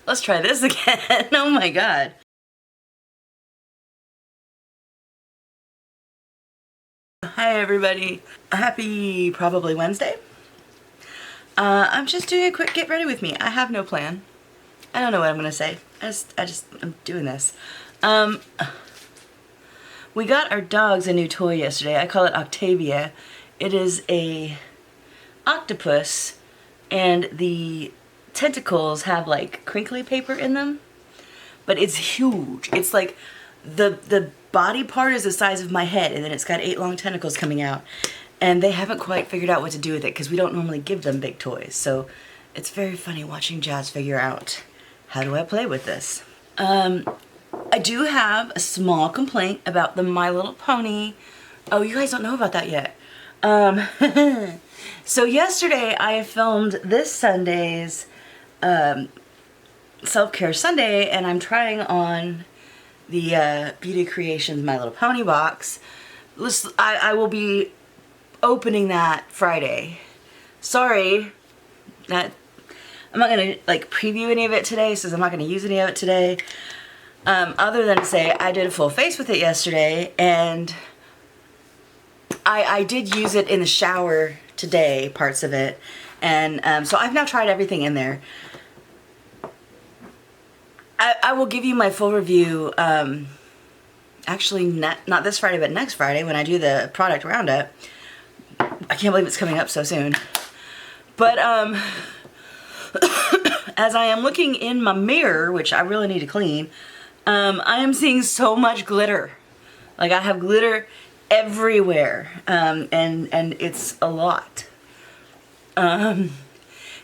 Let's try this again. Oh my god. Hi everybody. Happy probably Wednesday. I'm just doing a quick get ready with me. I have no plan. I don't know what I'm gonna say. I'm doing this. We got our dogs a new toy yesterday. I call it Octavia. It is a octopus, and the tentacles have like crinkly paper in them, but it's huge. It's like the body part is the size of my head, and then it's got 8 long tentacles coming out, and they haven't quite figured out what to do with it because we don't normally give them big toys. So it's very funny watching Jazz figure out, how do I play with this? I do have a small complaint about the My Little Pony. Oh, you guys don't know about that yet. So yesterday I filmed this Sunday's Self-Care Sunday, and I'm trying on the Beauty Creations My Little Pony box. I will be opening that Friday. Sorry, I'm not gonna like preview any of it today, since I'm not gonna use any of it today. Other than to say I did a full face with it yesterday, and I did use it in the shower today, parts of it, and so I've now tried everything in there. I will give you my full review, actually not this Friday, but next Friday when I do the product roundup. I can't believe it's coming up so soon. But as I am looking in my mirror, which I really need to clean, I am seeing so much glitter. Like, I have glitter everywhere, and it's a lot.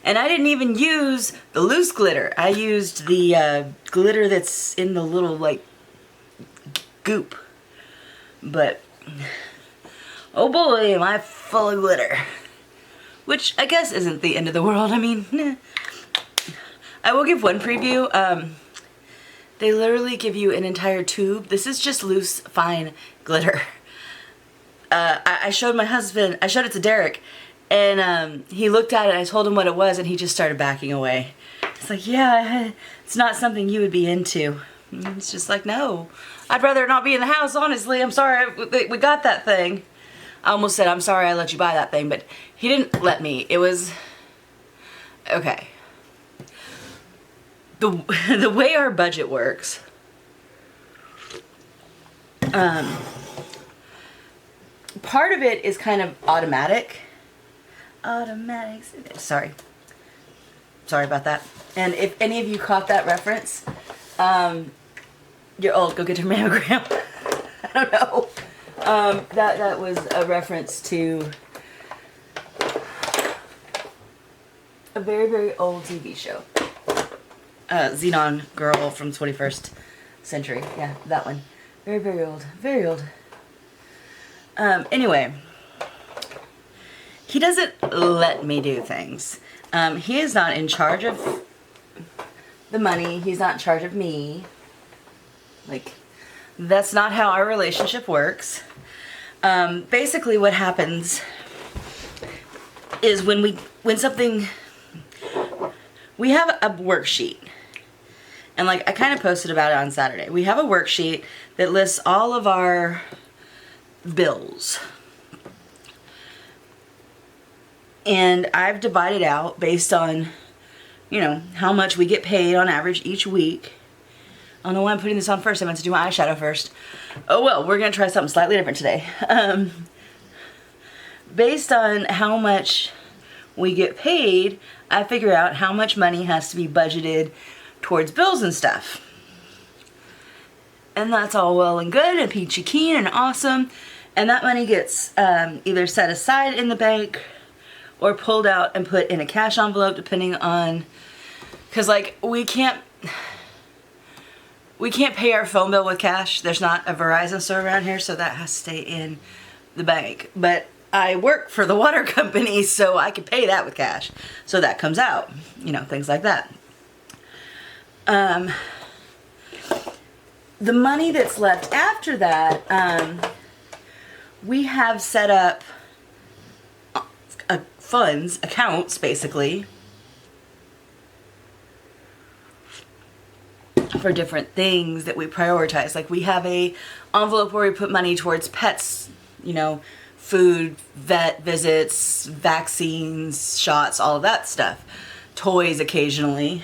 And I didn't even use the loose glitter. I used the glitter that's in the little, like, goop. But, oh boy, am I full of glitter. Which I guess isn't the end of the world. I mean, I will give one preview. They literally give you an entire tube. This is just loose, fine glitter. I showed my husband, I showed it to Derek, and he looked at it, I told him what it was, and he just started backing away. It's like, yeah, it's not something you would be into. And it's just like, no, I'd rather not be in the house, honestly. I'm sorry, we got that thing. I almost said, I'm sorry I let you buy that thing, but he didn't let me. It was, okay. The way our budget works, part of it is kind of automatic. Sorry about that. And if any of you caught that reference, you're old, go get your mammogram. I don't know. That was a reference to a very, very old TV show. Xenon Girl from 21st Century. Yeah, that one. Very, very old. Very old. Anyway. He doesn't let me do things. He is not in charge of the money. He's not in charge of me. Like, that's not how our relationship works. Basically what happens is when we have a worksheet. And like, I kind of posted about it on Saturday. We have a worksheet that lists all of our bills. And I've divided out based on, you know, how much we get paid on average each week. I don't know why I'm putting this on first. I meant to do my eyeshadow first. Oh well, we're going to try something slightly different today. Based on how much we get paid, I figure out how much money has to be budgeted towards bills and stuff. And that's all well and good and peachy keen and awesome. And that money gets either set aside in the bank or pulled out and put in a cash envelope, depending on, because like we can't pay our phone bill with cash. There's not a Verizon store around here, so that has to stay in the bank. But I work for the water company, so I can pay that with cash. So that comes out, you know, things like that. The money that's left after that, we have set up accounts, basically, for different things that we prioritize. Like we have a envelope where we put money towards pets, you know, food, vet visits, vaccines, shots, all of that stuff. Toys occasionally.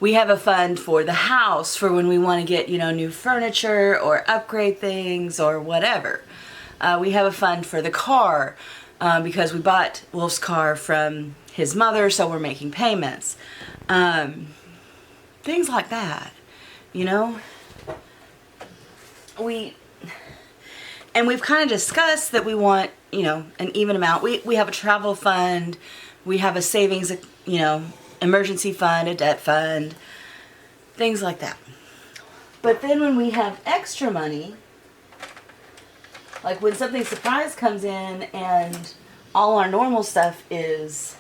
We have a fund for the house for when we want to get, you know, new furniture or upgrade things or whatever. We have a fund for the car because we bought Wolf's car from his mother, so we're making payments. Things like that, you know? We've kind of discussed that we want, you know, an even amount. We have a travel fund, we have a savings, you know, emergency fund, a debt fund, things like that. But then when we have extra money, like when something surprise comes in and all our normal stuff is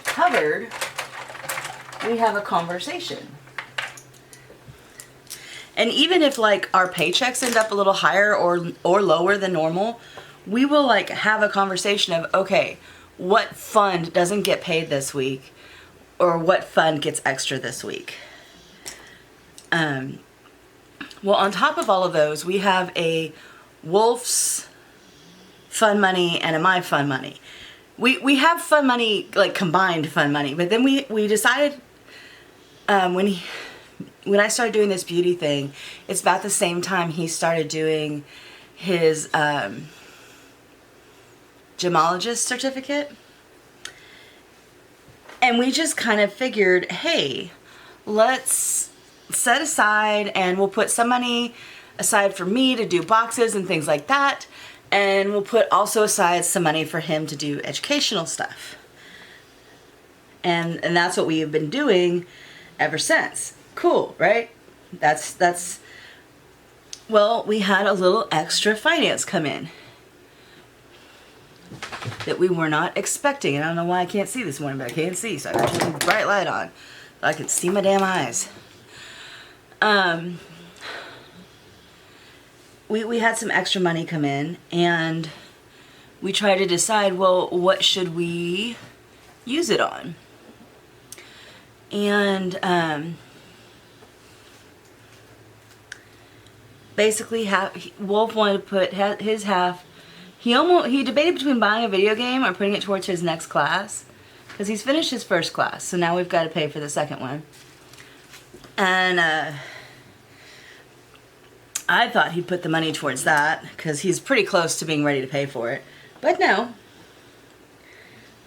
covered, we have a conversation. And even if like our paychecks end up a little higher or lower than normal, we will like have a conversation of, okay, what fund doesn't get paid this week, or what fund gets extra this week. Well, on top of all of those, we have a Wolf's fund money and a my fund money. We have fund money, like combined fund money, but then we decided when I started doing this beauty thing, it's about the same time he started doing his gemologist certificate. And we just kind of figured, hey, let's set aside and we'll put some money aside for me to do boxes and things like that. And we'll put also aside some money for him to do educational stuff. And that's what we have been doing ever since. Cool, right? Well, we had a little extra finance come in that we were not expecting. And I don't know why I can't see this morning, but I can't see, so I got to turn the bright light on so I can see my damn eyes. We had some extra money come in, and we tried to decide, well, what should we use it on? And basically, Wolf wanted to put his half. He debated between buying a video game or putting it towards his next class, because he's finished his first class, so now we've got to pay for the second one. And I thought he'd put the money towards that, because he's pretty close to being ready to pay for it. But no.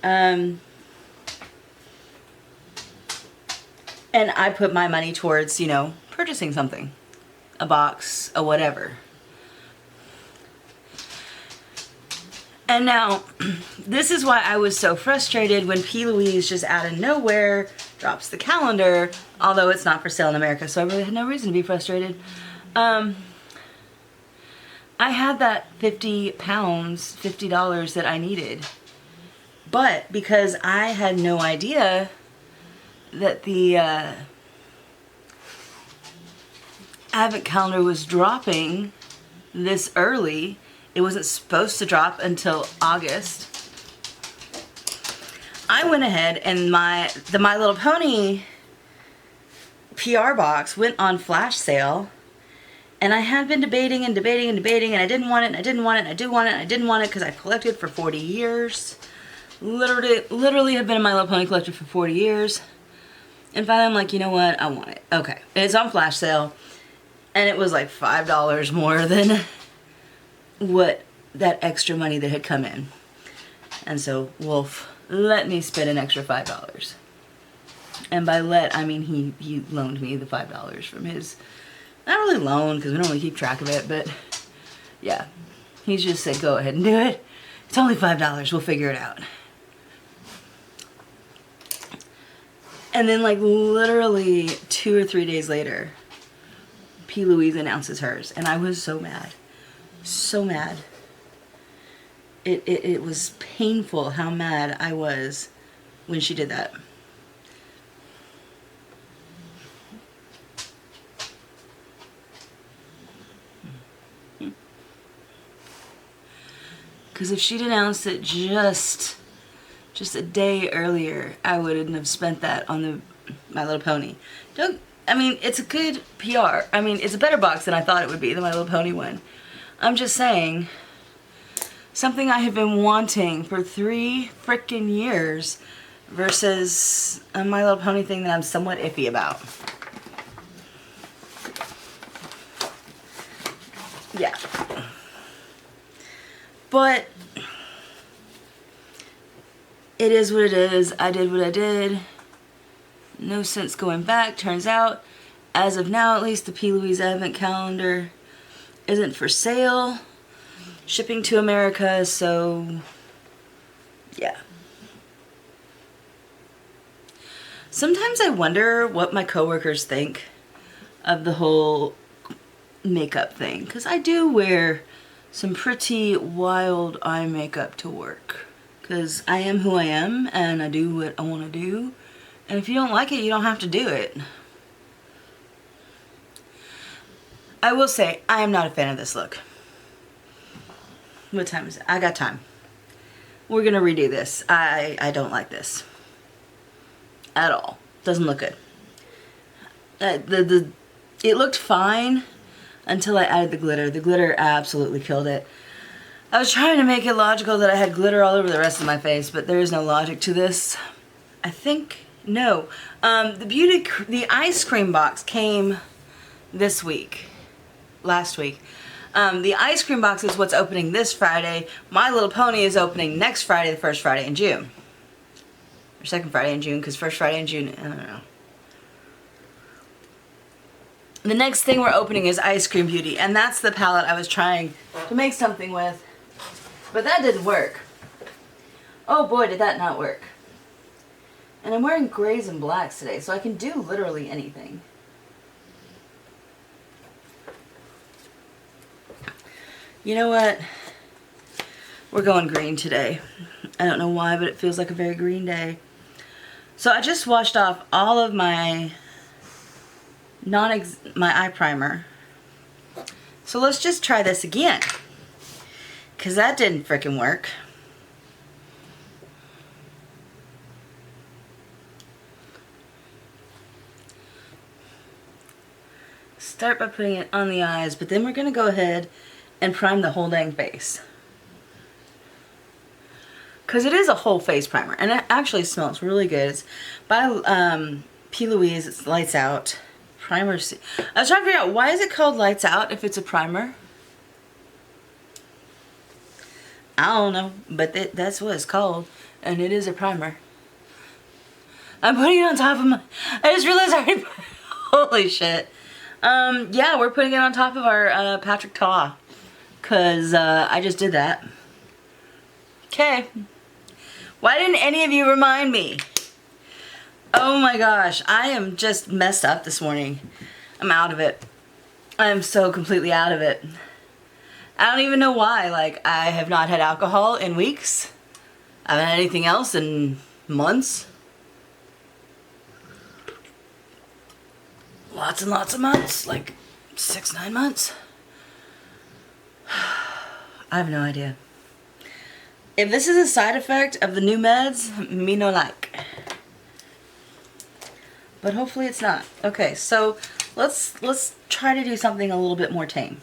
And I put my money towards, you know, purchasing something. A box, a whatever. And now, this is why I was so frustrated when P. Louise just out of nowhere drops the calendar, although it's not for sale in America, so I really had no reason to be frustrated. I had that 50 pounds, $50 that I needed. But because I had no idea that the Advent calendar was dropping this early, it wasn't supposed to drop until August, I went ahead and the My Little Pony PR box went on flash sale. And I had been debating and debating and debating, and I didn't want it, and I didn't want it, and I do want it, and I didn't want it, because I've collected for 40 years. Literally have been in My Little Pony collector for 40 years. And finally I'm like, you know what, I want it. Okay, and it's on flash sale, and it was like $5 more than what that extra money that had come in. And so Wolf let me spend an extra $5. And by let, I mean he loaned me the $5 from his... Not really loan, because we don't really keep track of it, but yeah. He just said, go ahead and do it. It's only $5, we'll figure it out. And then like literally 2 or 3 days later, P. Louise announces hers, and I was so mad. So mad. It was painful how mad I was when she did that. Because if she'd announced it just a day earlier, I wouldn't have spent that on the My Little Pony. I mean, it's a good PR. I mean, it's a better box than I thought it would be, the My Little Pony one. I'm just saying, something I have been wanting for 3 frickin' years versus a My Little Pony thing that I'm somewhat iffy about. Yeah. But it is what it is. I did what I did. No sense going back. Turns out, as of now at least, the P. Louise Advent Calendar isn't for sale. Shipping to America, so yeah. Sometimes I wonder what my coworkers think of the whole makeup thing, because I do wear some pretty wild eye makeup to work, because I am who I am and I do what I want to do, and if you don't like it, you don't have to do it. I will say, I am not a fan of this look. What time is it? I got time. We're gonna redo this. I don't like this at all. Doesn't look good. It looked fine until I added the glitter. The glitter absolutely killed it. I was trying to make it logical that I had glitter all over the rest of my face, but there is no logic to this. I think, no. The ice cream box came this week. Last week. The ice cream box is what's opening this Friday. My Little Pony is opening next Friday, the first Friday in June. Or second Friday in June, because first Friday in June, I don't know. The next thing we're opening is Ice Cream Beauty, and that's the palette I was trying to make something with. But that didn't work. Oh boy, did that not work. And I'm wearing grays and blacks today, so I can do literally anything. You know what? We're going green today. I don't know why, but it feels like a very green day. So I just washed off all of my eye primer. So let's just try this again, because that didn't frickin' work. Start by putting it on the eyes, but then we're gonna go ahead and prime the whole dang face. Because it is a whole face primer, and it actually smells really good. It's by P. Louise, it's Lights Out. Primer. I was trying to figure out, why is it called Lights Out if it's a primer? I don't know, but that's what it's called, and it is a primer. I'm putting it on top of my, I just realized I already, holy shit. Yeah, we're putting it on top of our Patrick Ta, because I just did that. Okay. Why didn't any of you remind me? Oh my gosh, I am just messed up this morning. I'm out of it. I am so completely out of it. I don't even know why. Like, I have not had alcohol in weeks. I haven't had anything else in months. Lots and lots of months. Like 6-9 months. I have no idea. If this is a side effect of the new meds, me no like. But hopefully it's not. Okay, so let's try to do something a little bit more tame.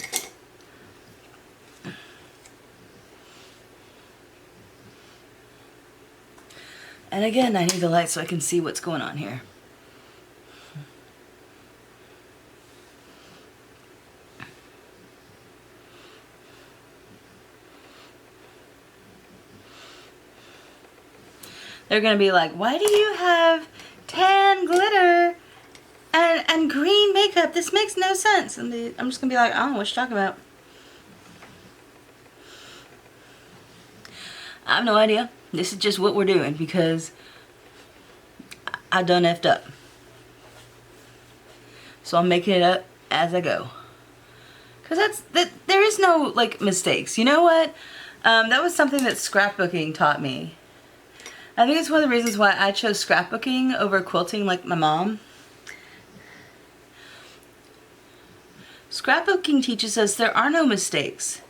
And again, I need the light so I can see what's going on here. They're gonna be like, why do you have tan glitter and green makeup? This makes no sense. And I'm just gonna be like, I don't know what you're talking about. I have no idea. This is just what we're doing because I done effed up. So I'm making it up as I go. Cause there is no like mistakes. You know what? That was something that scrapbooking taught me. I think it's one of the reasons why I chose scrapbooking over quilting like my mom. Scrapbooking teaches us there are no mistakes.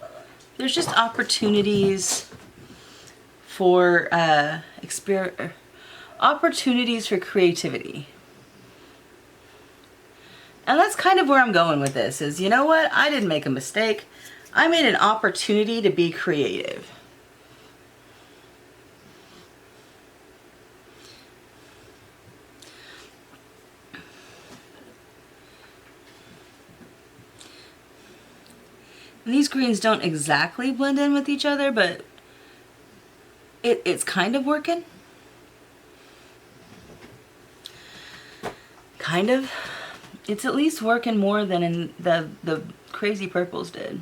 There's just opportunities for opportunities for creativity. And that's kind of where I'm going with this is, you know what? I didn't make a mistake. I made an opportunity to be creative. And these greens don't exactly blend in with each other, but it's kind of working. Kind of. It's at least working more than in the crazy purples did.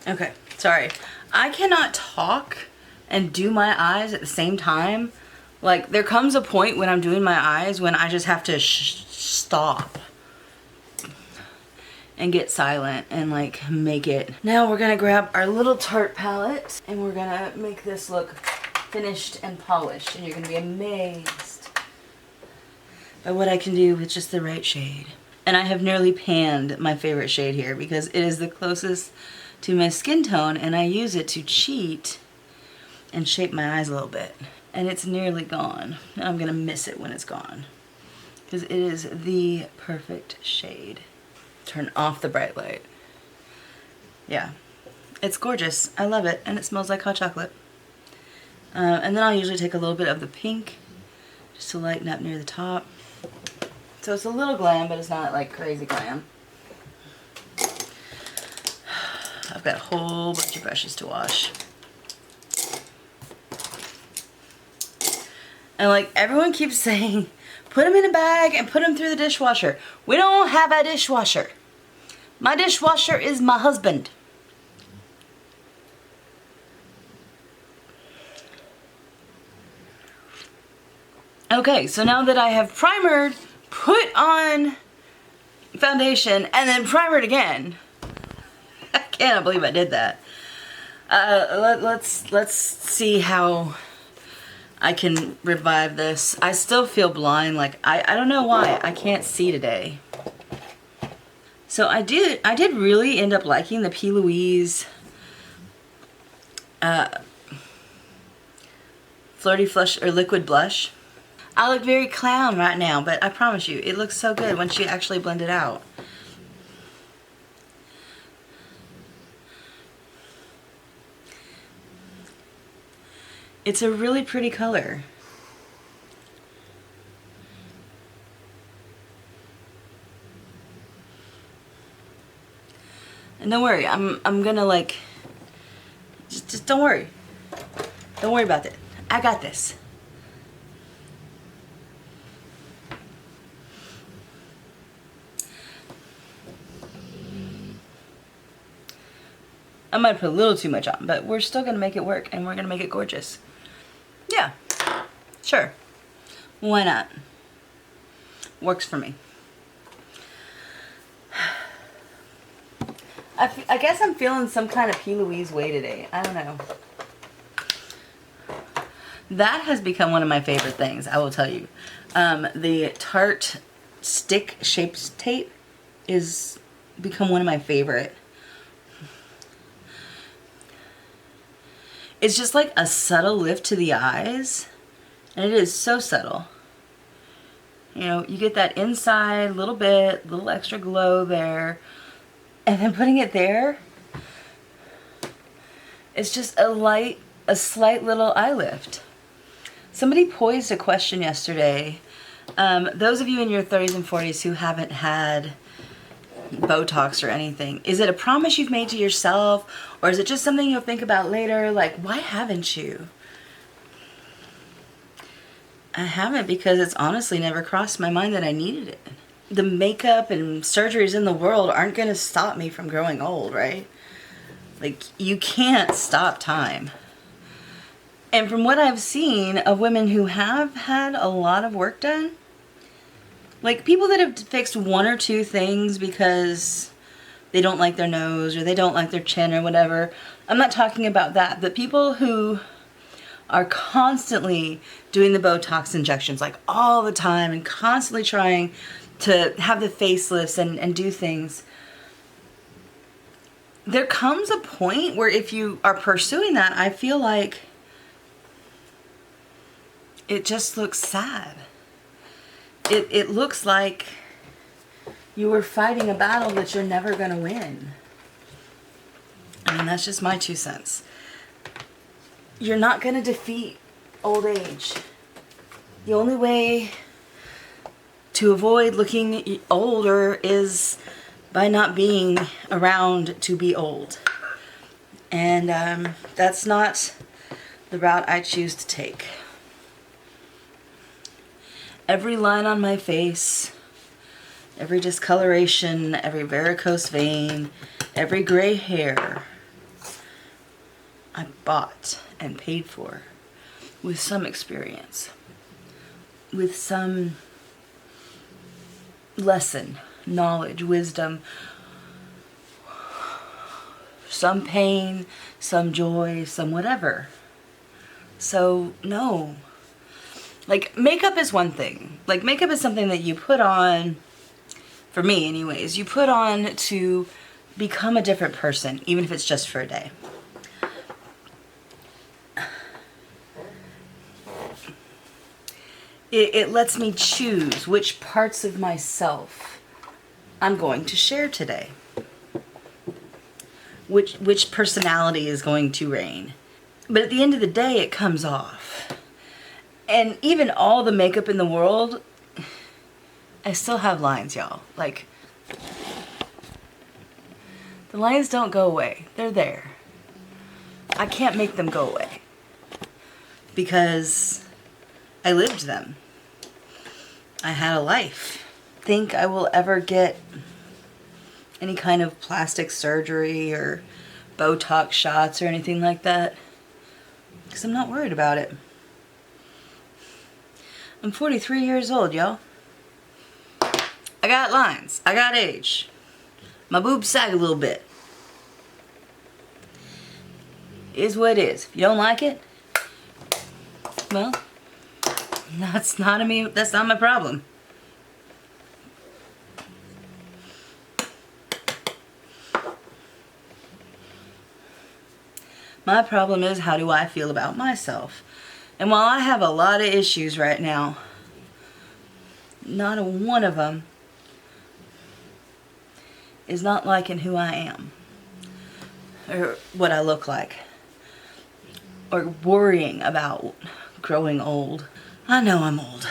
Okay, sorry. I cannot talk and do my eyes at the same time. Like, there comes a point when I'm doing my eyes when I just have to stop and get silent and like make it. Now we're gonna grab our little Tarte palette and we're gonna make this look finished and polished, and you're gonna be amazed by what I can do with just the right shade. And I have nearly panned my favorite shade here because it is the closest to my skin tone, and I use it to cheat and shape my eyes a little bit. And it's nearly gone. I'm gonna miss it when it's gone because it is the perfect shade. Turn off the bright light. Yeah, it's gorgeous. I love it, and it smells like hot chocolate. And then I'll usually take a little bit of the pink just to lighten up near the top. So it's a little glam, but it's not like crazy glam. I've got a whole bunch of brushes to wash. And like everyone keeps saying, put them in a bag and put them through the dishwasher. We don't have a dishwasher. My dishwasher is my husband. Okay, so now that I have primered, put on foundation, and then primered again. I cannot believe I did that. Let's see how I can revive this. I still feel blind. Like I don't know why I can't see today. So I did really end up liking the P. Louise Flirty Flush or Liquid Blush. I look very clown right now, but I promise you, it looks so good once you actually blend it out. It's a really pretty color. And don't worry, I'm gonna like, just don't worry. Don't worry about it. I got this. I might put a little too much on, but we're still gonna make it work, and we're gonna make it gorgeous. Yeah, sure. Why not? Works for me. I guess I'm feeling some kind of P. Louise way today. I don't know. That has become one of my favorite things, I will tell you. The Tarte Stick Shaped Tape is become one of my favorite. It's just like a subtle lift to the eyes, and it is so subtle. You know, you get that inside little bit, little extra glow there, and then putting it there, it's just a slight little eye lift. Somebody posed a question yesterday. Those of you in your 30s and 40s who haven't had Botox or anything, is it a promise you've made to yourself, or is it just something you'll think about later? Like, why haven't you? I haven't, because it's honestly never crossed my mind that I needed it. The makeup and surgeries in the world aren't going to stop me from growing old, right? Like, you can't stop time. And from what I've seen of women who have had a lot of work done, like people that have fixed one or two things because they don't like their nose or they don't like their chin or whatever, I'm not talking about that, but people who are constantly doing the Botox injections like all the time and constantly trying to have the facelifts and do things, there comes a point where if you are pursuing that, I feel like it just looks sad. It looks like you are fighting a battle that you're never going to win. I mean, that's just my 2 cents. You're not going to defeat old age. The only way to avoid looking older is by not being around to be old. And that's not the route I choose to take. Every line on my face, every discoloration, every varicose vein, every gray hair, I bought and paid for with some experience, with some lesson, knowledge, wisdom, some pain, some joy, some whatever. So, no. Like, makeup is one thing. Like, makeup is something that you put on, for me anyways, you put on to become a different person, even if it's just for a day. It lets me choose which parts of myself I'm going to share today. Which personality is going to reign. But at the end of the day, it comes off. And even all the makeup in the world, I still have lines, y'all. Like, the lines don't go away. They're there. I can't make them go away. Because I lived them. I had a life. Think I will ever get any kind of plastic surgery or Botox shots or anything like that? Because I'm not worried about it. I'm 43 years old, y'all. I got lines. I got age. My boobs sag a little bit. Is what it is. If you don't like it, well, that's not my problem. My problem is, how do I feel about myself? And while I have a lot of issues right now, not a one of them is not liking who I am, or what I look like, or worrying about growing old. I know I'm old.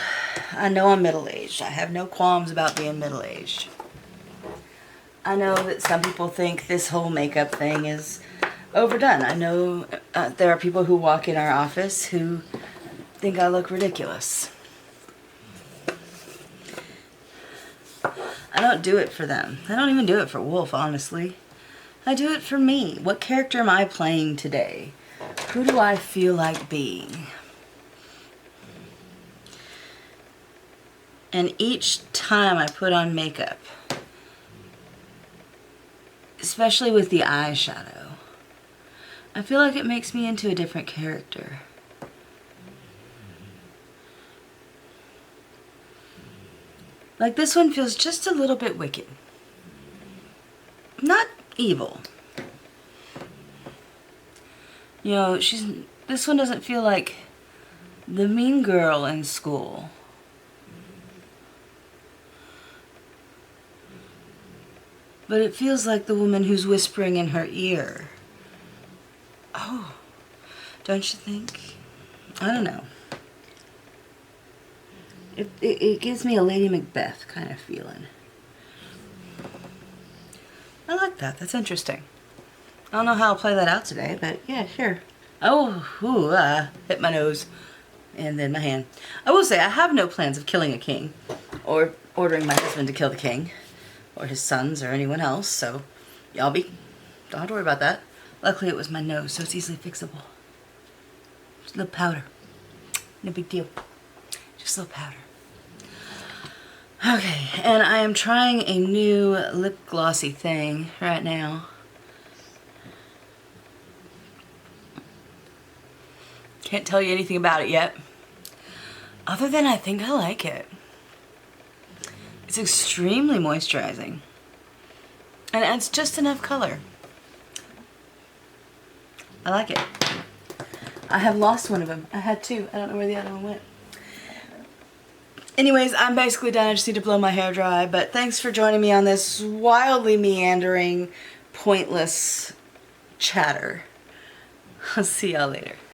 I know I'm middle-aged. I have no qualms about being middle-aged. I know that some people think this whole makeup thing is overdone. I know there are people who walk in our office who think I look ridiculous. I don't do it for them. I don't even do it for Wolf, honestly. I do it for me. What character am I playing today? Who do I feel like being? And each time I put on makeup, especially with the eyeshadow, I feel like it makes me into a different character. Like, this one feels just a little bit wicked. Not evil. You know, this one doesn't feel like the mean girl in school. But it feels like the woman who's whispering in her ear. Oh, don't you think? I don't know. It gives me a Lady Macbeth kind of feeling. I like that. That's interesting. I don't know how I'll play that out today, but yeah, sure. Oh, hit my nose and then my hand. I will say I have no plans of killing a king or ordering my husband to kill the king or his sons or anyone else, so don't have to worry about that. Luckily it was my nose, so it's easily fixable. Just a little powder. No big deal. Just a little powder. Okay, and I am trying a new lip glossy thing right now. Can't tell you anything about it yet. Other than I think I like it. It's extremely moisturizing. And it adds just enough color. I like it. I have lost one of them. I had two. I don't know where the other one went. Anyways, I'm basically done. I just need to blow my hair dry, but thanks for joining me on this wildly meandering, pointless chatter. I'll see y'all later.